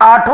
8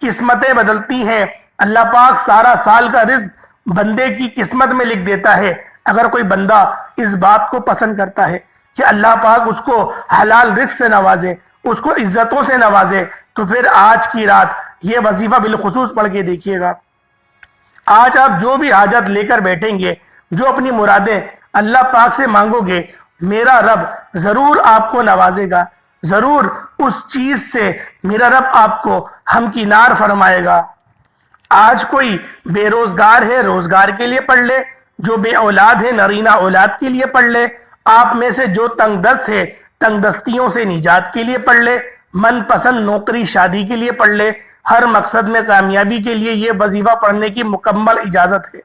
قسمتیں بدلتی ہیں۔ اللہ پاک سارا سال کا رزق بندے کی قسمت میں لکھ دیتا ہے۔ اگر کوئی بندہ اس بات کو پسند کرتا ہے کہ اللہ پاک اس کو حلال رزق سے نوازے، اس کو عزتوں سے نوازے، تو پھر آج کی رات یہ وظیفہ بالخصوص پڑھ کے دیکھیے گا۔ آج آپ جو بھی حاجت لے کر بیٹھیں گے، جو اپنی مرادیں اللہ پاک سے مانگو گے، میرا رب ضرور آپ کو نوازے گا، ضرور اس چیز سے میرا رب آپ کو ہمکنار فرمائے گا۔ آج کوئی بے روزگار ہے، روزگار کے لیے پڑھ لے، جو بے اولاد ہے نرینہ اولاد کے لیے پڑھ لے، آپ میں سے جو تنگ دست ہے تنگ دستیوں سے نجات کے لیے پڑھ لے، من پسند نوکری شادی کے لیے پڑھ لے، ہر مقصد میں کامیابی کے لیے یہ وظیفہ پڑھنے کی مکمل اجازت ہے۔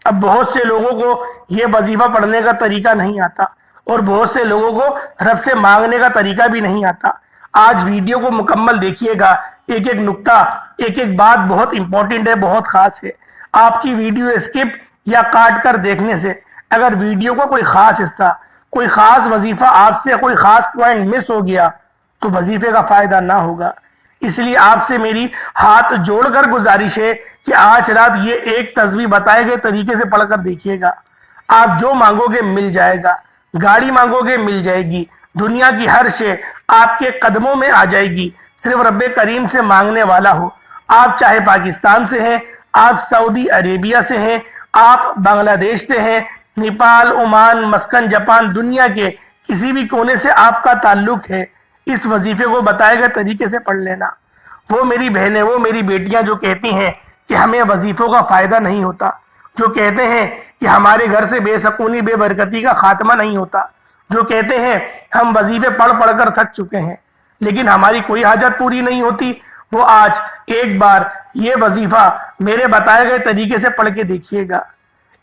اب بہت سے لوگوں کو یہ وظیفہ پڑھنے کا طریقہ نہیں آتا، اور بہت سے لوگوں کو رب سے مانگنے کا طریقہ بھی نہیں آتا۔ آج ویڈیو کو مکمل دیکھیے گا، ایک ایک نکتہ، ایک ایک بات بہت امپورٹنٹ ہے، بہت خاص ہے۔ آپ کی ویڈیو اسکپ یا کاٹ کر دیکھنے سے اگر ویڈیو کا کوئی خاص حصہ، کوئی خاص وظیفہ آپ سے کوئی خاص پوائنٹ مس ہو گیا تو وظیفے کا فائدہ نہ ہوگا۔ اس لیے آپ سے میری ہاتھ جوڑ کر گزارش ہے کہ آج رات یہ ایک تسبیح بتائے گئے طریقے سے پڑھ کر دیکھیے گا۔ آپ جو مانگو گے مل جائے گا، گاڑی مانگو گے مل جائے گی، دنیا کی ہر شے آپ کے قدموں میں آ جائے گی، صرف رب کریم سے مانگنے والا ہو۔ آپ چاہے پاکستان سے ہیں، آپ سعودی عربیہ سے ہیں، آپ بنگلہ دیش سے ہیں، نیپال، عمان، مسکن، جاپان، دنیا کے کسی بھی کونے سے آپ کا تعلق ہے، اس وظیفے کو بتائے گئے طریقے سے پڑھ لینا۔ وہ میری بہنیں، وہ میری بیٹیاں جو کہتی ہیں کہ ہمیں وظیفوں کا فائدہ نہیں ہوتا، جو کہتے ہیں کہ ہمارے گھر سے بے سکونی بے برکتی کا خاتمہ نہیں ہوتا، جو کہتے ہیں ہم وظیفے پڑھ پڑھ کر تھک چکے ہیں لیکن ہماری کوئی حاجت پوری نہیں ہوتی، وہ آج ایک بار یہ وظیفہ میرے بتائے گئے طریقے سے پڑھ کے دیکھیے گا۔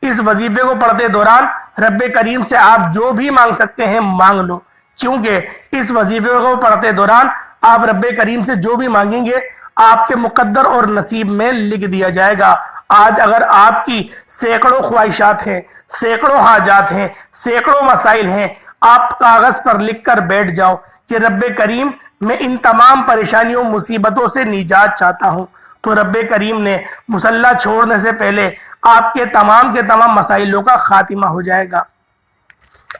اس وظیفے کو پڑھتے دوران رب کریم سے آپ جو بھی مانگ سکتے ہیں مانگ لو، کیونکہ اس وظیفے کو پڑھتے دوران آپ رب کریم سے جو بھی مانگیں گے آپ کے مقدر اور نصیب میں لکھ دیا جائے گا۔ آج اگر آپ کی سینکڑوں خواہشات ہیں، سینکڑوں حاجات ہیں، سینکڑوں مسائل ہیں، آپ کاغذ پر لکھ کر بیٹھ جاؤ کہ رب کریم میں ان تمام پریشانیوں مصیبتوں سے نجات چاہتا ہوں، تو رب کریم نے مصلی چھوڑنے سے پہلے آپ کے تمام مسائلوں کا خاتمہ ہو جائے گا۔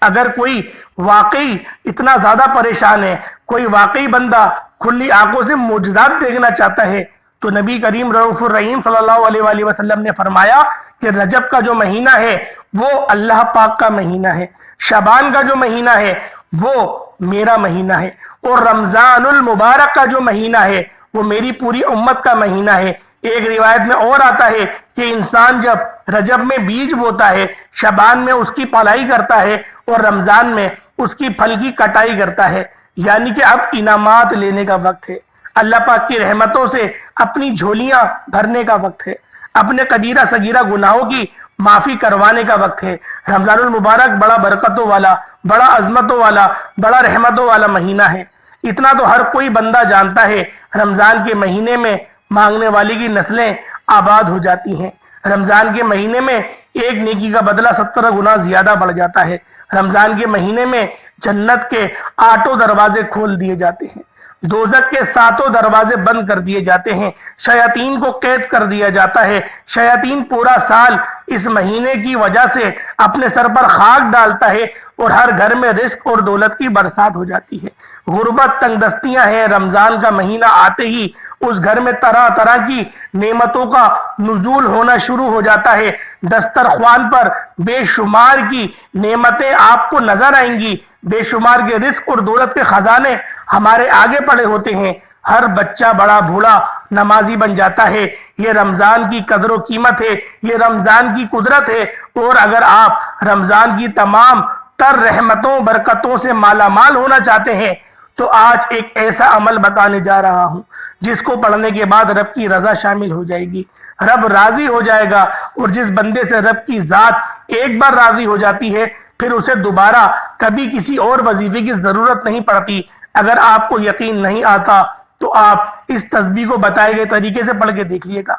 اگر کوئی واقعی اتنا زیادہ پریشان ہے، کوئی واقعی بندہ کھلی آنکھوں سے معجزات دیکھنا چاہتا ہے، تو نبی کریم رؤوف الرحیم صلی اللہ علیہ وآلہ وسلم نے فرمایا کہ رجب کا جو مہینہ ہے وہ اللہ پاک کا مہینہ ہے، شعبان کا جو مہینہ ہے وہ میرا مہینہ ہے، اور رمضان المبارک کا جو مہینہ ہے وہ میری پوری امت کا مہینہ ہے۔ ایک روایت میں اور آتا ہے کہ انسان جب رجب میں بیج بوتا ہے، شعبان میں اس کی پلائی کرتا ہے، اور رمضان میں اس کی پھل کی کٹائی کرتا ہے، یعنی کہ اب انعامات لینے کا وقت ہے، اللہ پاک کی رحمتوں سے اپنی جھولیاں بھرنے کا وقت ہے، اپنے کبیرہ صغیرہ گناہوں کی معافی کروانے کا وقت ہے۔ رمضان المبارک بڑا برکتوں والا، بڑا عظمتوں والا، بڑا رحمتوں والا مہینہ ہے۔ اتنا تو ہر کوئی بندہ جانتا ہے، رمضان کے مہینے میں مانگنے والی کی نسلیں آباد ہو جاتی ہیں، رمضان کے مہینے میں ایک نیکی کا بدلہ 17 گنا زیادہ بڑھ جاتا ہے، رمضان کے مہینے میں جنت کے 8 دروازے کھول دیے جاتے ہیں، دوزخ کے 7 دروازے بند کر دیے جاتے ہیں، شیاطین کو قید کر دیا جاتا ہے، شیاطین پورا سال اس مہینے کی وجہ سے اپنے سر پر خاک ڈالتا ہے، اور ہر گھر میں رزق اور دولت کی برسات ہو جاتی ہے۔ غربت، تنگ دستیاں ہیں، رمضان کا مہینہ آتے ہی اس گھر میں طرح طرح کی نعمتوں کا نزول ہونا شروع ہو جاتا ہے، دسترخوان پر بے شمار کی نعمتیں آپ کو نظر آئیں گی، بے شمار کے رزق اور دولت کے خزانے ہمارے آگے پڑے ہوتے ہیں، ہر بچہ بڑا بوڑھا نمازی بن جاتا ہے۔ یہ رمضان کی قدر و قیمت ہے، یہ رمضان کی قدرت ہے، اور اگر آپ رمضان کی تمام تر رحمتوں برکتوں سے مالا مال ہونا چاہتے ہیں تو آج ایک ایسا عمل بتانے جا رہا ہوں جس کو پڑھنے کے بعد رب کی رضا شامل ہو جائے گی، رب راضی ہو جائے گا، اور جس بندے سے رب کی ذات ایک بار راضی ہو جاتی ہے پھر اسے دوبارہ کبھی کسی اور وظیفے کی ضرورت نہیں پڑتی۔ اگر آپ کو یقین نہیں آتا تو آپ اس تسبیح کو بتائے گئے طریقے سے پڑھ کے دیکھیے گا۔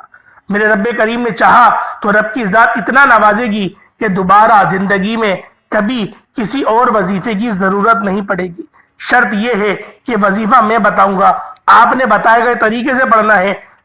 میرے رب کریم نے چاہا تو رب کی ذات اتنا نوازے گی کہ دوبارہ زندگی میں کبھی کسی اور وظیفے کی ضرورت نہیں پڑے گی۔ شرط یہ ہے کہ وظیفہ میں بتاؤں گا، آپ نے بتائے گئے طریقے سے پڑھنا ہے،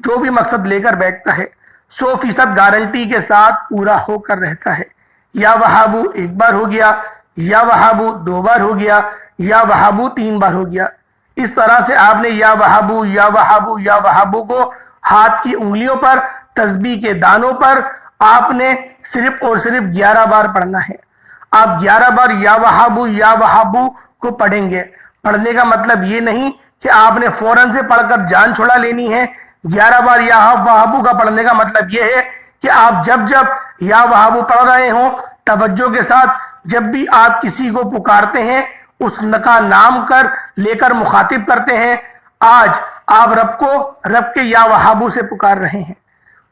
جو بھی مقصد لے کر بیٹھتا ہے 100% گارنٹی کے ساتھ پورا ہو کر رہتا ہے۔ یا وہابو ایک بار ہو گیا، یا وہابو 2 بار ہو گیا، یا وہابو 3 بار ہو گیا۔ اس طرح سے آپ نے یا وہابو یا وہابو یا وہابو کو ہاتھ کی انگلیوں پر، تسبیح کے دانوں پر آپ نے صرف اور صرف 11 بار پڑھنا ہے۔ آپ 11 بار یا وہابو کو پڑھیں گے۔ پڑھنے کا مطلب یہ نہیں کہ آپ نے فوراً سے پڑھ کر جان چھڑا لینی ہے۔ 11 بار یا وہابو کا پڑھنے کا مطلب یہ ہے کہ آپ جب یا وہابو پڑھ رہے ہوں توجہ کے ساتھ، جب بھی آپ کسی کو پکارتے ہیں اس کا نام لے کر مخاطب کرتے ہیں، آج آپ رب کے یا وہابو سے پکار رہے ہیں،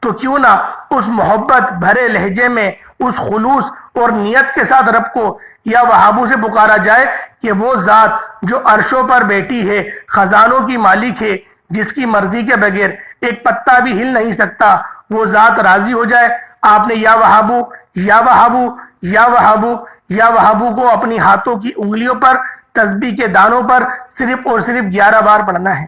تو کیوں نہ اس محبت بھرے لہجے میں، اس خلوص اور نیت کے ساتھ رب کو یا وہابو سے پکارا جائے کہ وہ ذات جو عرشوں پر بیٹھی ہے، خزانوں کی مالک ہے، جس کی مرضی کے بغیر ایک پتا بھی ہل نہیں سکتا، وہ ذات راضی ہو جائے۔ آپ نے یا وہابو یا وہابو یا وہابو یا وہابو کو اپنی ہاتھوں کی انگلیوں پر، تسبیح کے دانوں پر صرف اور صرف 11 بار پڑھنا ہے۔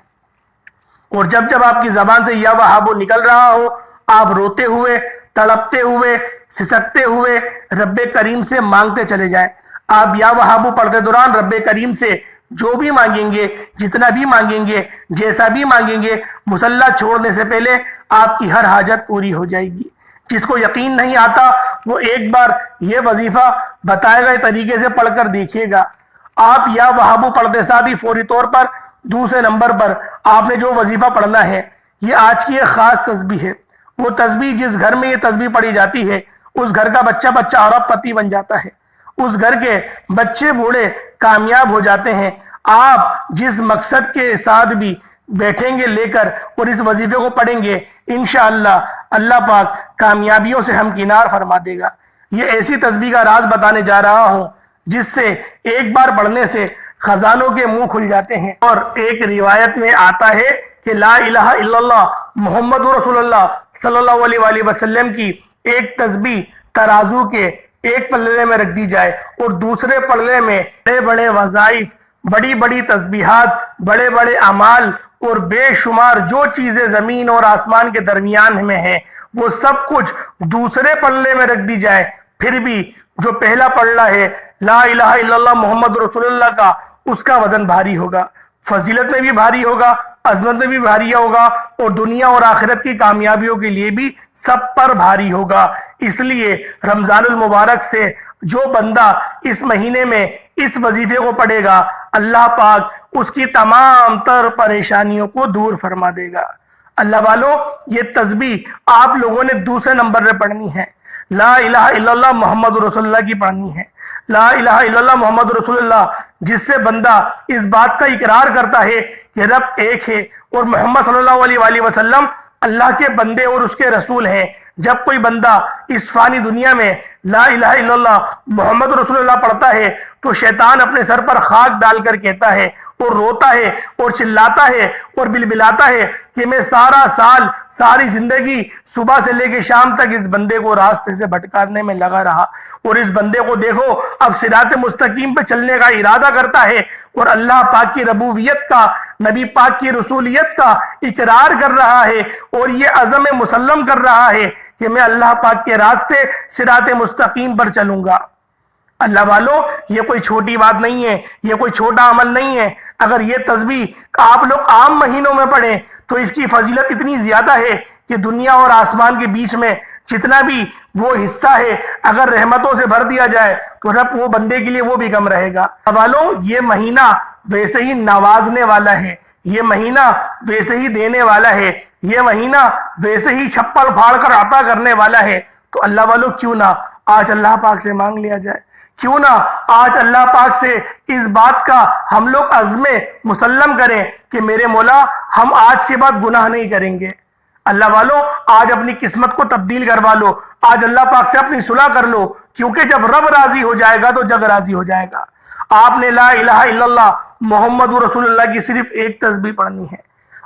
اور جب آپ کی زبان سے یا وہابو نکل رہا ہو، آپ روتے ہوئے، تڑپتے ہوئے، سسکتے ہوئے رب کریم سے مانگتے چلے جائیں۔ آپ یا وہابو پڑھتے دوران رب کریم سے جو بھی مانگیں گے، جتنا بھی مانگیں گے، جیسا بھی مانگیں گے، مصلی چھوڑنے سے پہلے آپ کی ہر حاجت پوری ہو جائے گی۔ جس کو یقین نہیں آتا وہ ایک بار یہ وظیفہ بتائے گئے طریقے سے پڑھ کر دیکھیے گا۔ آپ یا وہابو پڑھتے ساتھ ہی فوری طور پر دوسرے نمبر پر آپ نے جو وظیفہ پڑھنا ہے، یہ آج کی ایک خاص تسبیح ہے۔ وہ تسبیح جس گھر میں یہ تسبیح پڑھی جاتی ہے، اس گھر کا بچہ ارب پتی بن جاتا ہے، اس گھر کے بچے بوڑھے کامیاب ہو جاتے ہیں۔ آپ جس مقصد کے ساتھ بھی بیٹھیں گے لے کر اور اس وظیفے کو پڑھیں گے، انشاءاللہ اللہ پاک کامیابیوں سے ہمکنار فرما دے گا۔ یہ ایسی تسبیح کا راز بتانے جا رہا ہوں جس سے ایک بار پڑھنے سے خزانوں کے منہ کھل جاتے ہیں۔ اور ایک روایت میں آتا ہے کہ لا الہ الا اللہ محمد رسول اللہ صلی اللہ علیہ وآلہ وسلم کی ایک تسبیح ترازو کے ایک پلڑے میں رکھ دی جائے اور دوسرے پلڑے میں بڑے بڑے وظائف، بڑی بڑی تسبیحات، بڑے بڑے اعمال اور بے شمار جو چیزیں زمین اور آسمان کے درمیان میں ہیں، وہ سب کچھ دوسرے پلڑے میں رکھ دی جائے، پھر بھی جو پہلا پلڑا ہے لا الہ الا اللہ محمد رسول اللہ کا، اس کا وزن بھاری ہوگا، فضیلت میں بھی بھاری ہوگا، عظمت میں بھی بھاری ہوگا، اور دنیا اور آخرت کی کامیابیوں کے لیے بھی سب پر بھاری ہوگا۔ اس لیے رمضان المبارک سے جو بندہ اس مہینے میں اس وظیفے کو پڑھے گا، اللہ پاک اس کی تمام تر پریشانیوں کو دور فرما دے گا۔ اللہ والوں، یہ تسبیح آپ لوگوں نے دوسرے نمبر پہ پڑھنی ہے۔ لا الہ الا اللہ محمد رسول اللہ کی پڑھنی ہے۔ لا الہ الا اللہ محمد رسول اللہ، جس سے بندہ اس بات کا اقرار کرتا ہے کہ رب ایک ہے اور محمد صلی اللہ علیہ وآلہ وسلم اللہ کے بندے اور اس کے رسول ہیں۔ جب کوئی بندہ اس فانی دنیا میں لا الہ الا اللہ محمد رسول اللہ پڑھتا ہے تو شیطان اپنے سر پر خاک ڈال کر کہتا ہے اور روتا ہے اور چلاتا ہے اور بلبلاتا ہے کہ میں سارا سال، ساری زندگی صبح سے لے کے شام تک اس بندے کو راستے سے بھٹکانے میں لگا رہا، اور اس بندے کو دیکھو اب صراط مستقیم پہ چلنے کا ارادہ کرتا ہے اور اللہ پاک کی ربوبیت کا، نبی پاک کی رسولیت کا اقرار کر رہا ہے اور یہ عزم مسلم کر رہا ہے کہ میں اللہ پاک کے راستے صراط مستقیم پر چلوں گا۔ اللہ والوں، یہ کوئی چھوٹی بات نہیں ہے، یہ کوئی چھوٹا عمل نہیں ہے۔ اگر یہ تسبیح آپ لوگ عام مہینوں میں پڑھیں تو اس کی فضیلت اتنی زیادہ ہے کہ دنیا اور آسمان کے بیچ میں جتنا بھی وہ حصہ ہے، اگر رحمتوں سے بھر دیا جائے تو رب وہ بندے کے لیے وہ بھی کم رہے گا۔ اللہ والوں، یہ مہینہ ویسے ہی نوازنے والا ہے، یہ مہینہ ویسے ہی دینے والا ہے، یہ مہینہ ویسے ہی چھپڑ پھاڑ کر عطا کرنے والا ہے۔ تو اللہ والوں، کیوں نہ آج اللہ پاک سے مانگ لیا جائے، کیوں نہ آج اللہ پاک سے اس بات کا ہم لوگ عزم مسلم کریں کہ میرے مولا ہم آج کے بعد گناہ نہیں کریں گے۔ اللہ والوں، آج اپنی قسمت کو تبدیل کروا لو، آج اللہ پاک سے اپنی صلح کر لو، کیونکہ جب رب راضی ہو جائے گا تو جگ راضی ہو جائے گا۔ آپ نے لا الہ الا اللہ محمد رسول اللہ کی صرف ایک تسبیح پڑھنی ہے،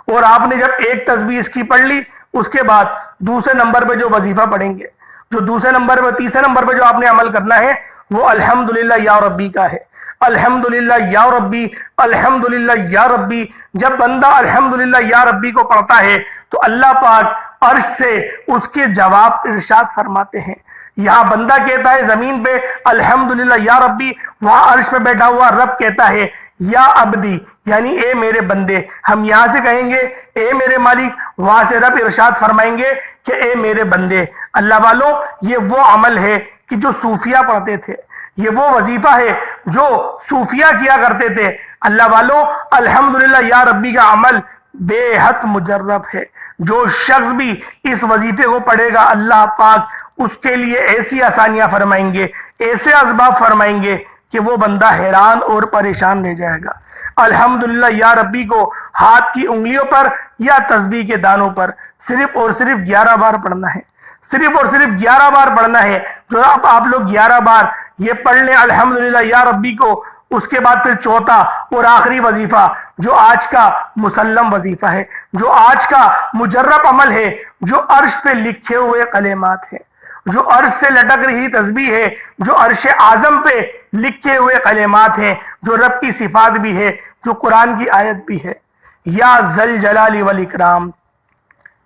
اور آپ نے جب ایک تسبیح اس کی پڑھ لی، اس کے بعد دوسرے نمبر پہ جو وظیفہ پڑھیں گے، جو دوسرے نمبر پہ، تیسرے نمبر پہ جو آپ نے عمل کرنا ہے، وہ الحمدللہ یا ربی کا ہے۔ الحمدللہ یا ربی، الحمدللہ یا ربی، جب بندہ الحمدللہ یا ربی کو پڑھتا ہے تو اللہ پاک عرش سے اس کے جواب ارشاد فرماتے ہیں۔ یہاں بندہ کہتا ہے زمین پہ الحمدللہ یا ربی، وہاں عرش پہ بیٹھا ہوا رب کہتا ہے یا عبدی، یعنی اے میرے بندے۔ ہم یہاں سے کہیں گے اے میرے مالک، وہاں سے رب ارشاد فرمائیں گے کہ اے میرے بندے۔ اللہ والوں، یہ وہ عمل ہے کہ جو صوفیہ پڑھتے تھے، یہ وہ وظیفہ ہے جو صوفیہ کیا کرتے تھے۔ اللہ والوں، الحمدللہ یا ربی کا عمل بے حد مجرب ہے۔ جو شخص بھی اس وظیفے کو پڑھے گا اللہ پاک اس کے لیے ایسی آسانیاں فرمائیں گے، ایسے اسباب فرمائیں گے کہ وہ بندہ حیران اور پریشان رہ جائے گا۔ الحمدللہ یا ربی کو ہاتھ کی انگلیوں پر یا تسبیح کے دانوں پر صرف اور صرف 11 بار پڑھنا ہے، صرف اور صرف 11 بار پڑھنا ہے۔ جو آپ لوگ 11 بار یہ پڑھ لیں الحمدللہ یا ربی کو، اس کے بعد پھر چوتھا اور آخری وظیفہ جو آج کا مسلم وظیفہ ہے، جو آج کا مجرب عمل ہے، جو عرش پہ لکھے ہوئے کلمات ہیں، جو عرش سے لٹک رہی تسبیح ہے، جو عرش اعظم پہ لکھے ہوئے کلمات ہیں، جو رب کی صفات بھی ہے، جو قرآن کی آیت بھی ہے۔ یا ذل جلال والاکرام،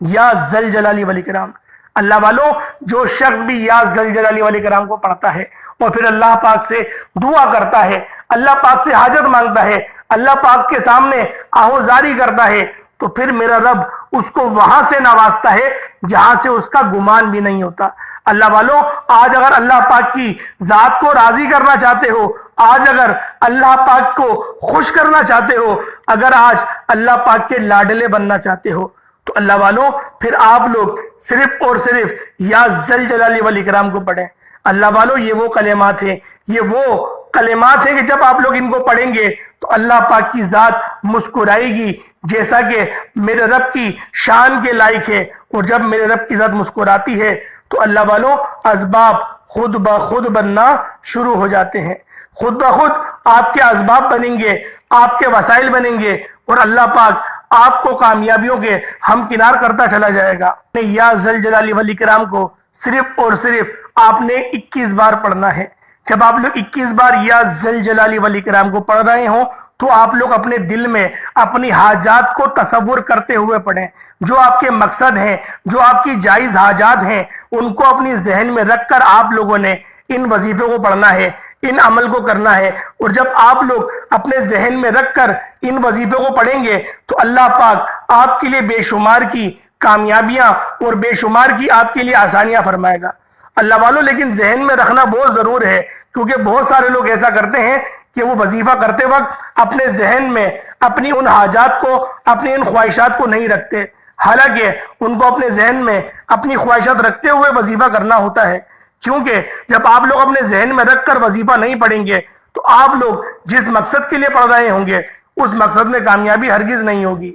یا ذل جلال والاکرام۔ اللہ والوں، جو شخص بھی یا ذل جلال والاکرام کو پڑھتا ہے اور پھر اللہ پاک سے دعا کرتا ہے، اللہ پاک سے حاجت مانگتا ہے، اللہ پاک کے سامنے آہوزاری کرتا ہے، تو پھر میرا رب اس کو وہاں سے نوازتا ہے جہاں سے اس کا گمان بھی نہیں ہوتا۔ اللہ والوں، آج اگر اللہ پاک کی ذات کو راضی کرنا چاہتے ہو، آج اگر اللہ پاک کو خوش کرنا چاہتے ہو، اگر آج اللہ پاک کے لاڈلے بننا چاہتے ہو، تو اللہ والوں پھر آپ لوگ صرف اور صرف یا ذل جلال والاکرام کو پڑھیں۔ اللہ والوں، یہ وہ کلمات ہیں، یہ وہ کلمات ہیں کہ جب آپ لوگ ان کو پڑھیں گے تو اللہ پاک کی ذات مسکرائے گی، جیسا کہ میرے رب کی شان کے لائق ہے۔ اور جب میرے رب کی ذات مسکراتی ہے تو اللہ والوں اسباب خود بخود بننا شروع ہو جاتے ہیں، خود بخود آپ کے اسباب بنیں گے، آپ کے وسائل بنیں گے، اور اللہ پاک آپ کو کامیابیوں کے ہمکنار کرتا چلا جائے گا۔ یا ذل جلال والاکرام کو صرف اور صرف آپ نے 21 بار پڑھنا ہے۔ جب آپ لوگ 21 بار یا ذل جلال والاکرام کو پڑھ رہے ہوں تو آپ لوگ اپنے دل میں اپنی حاجات کو تصور کرتے ہوئے پڑھیں، جو آپ کے مقصد ہیں، جو آپ کی جائز حاجات ہیں، ان کو اپنی ذہن میں رکھ کر آپ لوگوں نے ان وظیفے کو پڑھنا ہے، ان عمل کو کرنا ہے۔ اور جب آپ لوگ اپنے ذہن میں رکھ کر ان وظیفے کو پڑھیں گے تو اللہ پاک آپ کے لیے بے شمار کی کامیابیاں اور بے شمار کی آپ کے لیے آسانیاں فرمائے گا۔ اللہ والوں، لیکن ذہن میں رکھنا بہت ضرور ہے، کیونکہ بہت سارے لوگ ایسا کرتے ہیں کہ وہ وظیفہ کرتے وقت اپنے ذہن میں اپنی ان حاجات کو، اپنی ان خواہشات کو نہیں رکھتے، حالانکہ ان کو اپنے ذہن میں اپنی خواہشات رکھتے ہوئے وظیفہ کرنا ہوتا ہے۔ کیونکہ جب آپ لوگ اپنے ذہن میں رکھ کر وظیفہ نہیں پڑھیں گے تو آپ لوگ جس مقصد کے لیے پڑھ رہے ہوں گے اس مقصد میں کامیابی ہرگز نہیں ہوگی۔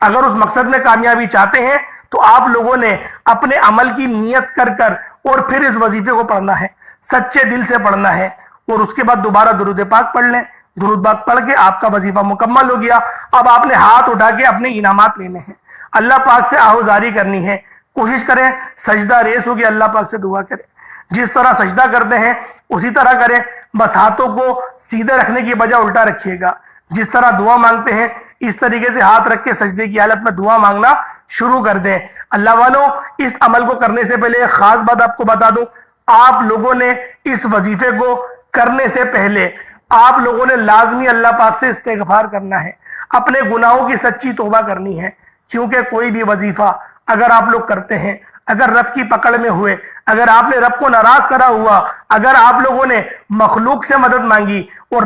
اگر اس مقصد میں کامیابی چاہتے ہیں تو آپ لوگوں نے اپنے عمل کی نیت کر کر اور پھر اس وظیفے کو پڑھنا ہے، سچے دل سے پڑھنا ہے، اور اس کے بعد دوبارہ درود پاک پڑھ لیں۔ درود پاک پڑھ کے آپ کا وظیفہ مکمل ہو گیا۔ اب آپ نے ہاتھ اٹھا کے اپنے انعامات لینے ہیں، اللہ پاک سے آہوزاری کرنی ہے۔ کوشش کریں سجدہ ریز ہو کے اللہ پاک سے دعا کریں، جس طرح سجدہ کرتے ہیں اسی طرح کریں، بس ہاتھوں کو سیدھے رکھنے کی بجائے الٹا رکھیے گا۔ جس طرح دعا مانگتے ہیں اس طریقے سے ہاتھ رکھ کے سجدے کی حالت میں دعا مانگنا شروع کر دیں۔ اللہ والوں، اس عمل کو کرنے سے پہلے ایک خاص بات آپ کو بتا دوں، آپ لوگوں نے اس وظیفے کو کرنے سے پہلے آپ لوگوں نے لازمی اللہ پاک سے استغفار کرنا ہے، اپنے گناہوں کی سچی توبہ کرنی ہے۔ کیونکہ کوئی بھی وظیفہ اگر آپ لوگ کرتے ہیں، اگر رب کی پکڑ میں ہوئے، اگر آپ نے رب کو ناراض کرا ہوا، اگر آپ لوگوں نے مخلوق سے مدد مانگی اور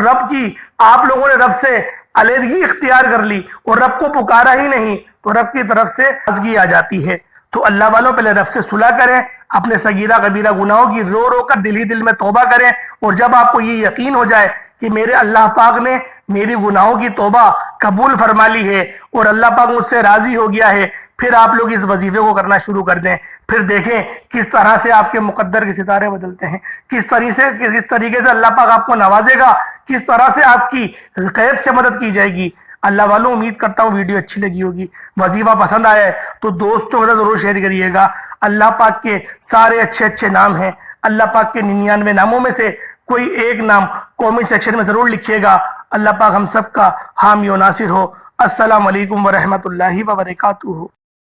آپ لوگوں نے رب سے علیحدگی اختیار کر لی اور رب کو پکارا ہی نہیں، تو رب کی طرف سے ناراضگی آ جاتی ہے۔ تو اللہ والوں پہلے رب سے صلح کریں، اپنے صغیرہ کبیرہ گناہوں کی رو رو کر دل ہی دل میں توبہ کریں، اور جب آپ کو یہ یقین ہو جائے کہ میرے اللہ پاک نے میری گناہوں کی توبہ قبول فرما لی ہے اور اللہ پاک مجھ سے راضی ہو گیا ہے، پھر آپ لوگ اس وظیفے کو کرنا شروع کر دیں۔ پھر دیکھیں کس طرح سے آپ کے مقدر کے ستارے بدلتے ہیں، کس طریقے سے اللہ پاک آپ کو نوازے گا، کس طرح سے آپ کی غیب سے مدد کی جائے گی۔ اللہ والوں، امید کرتا ہوں ویڈیو اچھی لگی ہوگی، وظیفہ پسند آیا ہے تو دوستوں کے ساتھ ضرور شیئر کریے گا۔ اللہ پاک کے سارے اچھے اچھے نام ہیں، اللہ پاک کے 99 ناموں میں سے کوئی ایک نام کامنٹ سیکشن میں ضرور لکھیے گا. اللہ پاک ہم سب کا حامی و ناصر ہو. السلام علیکم ورحمۃ اللہ وبرکاتہ.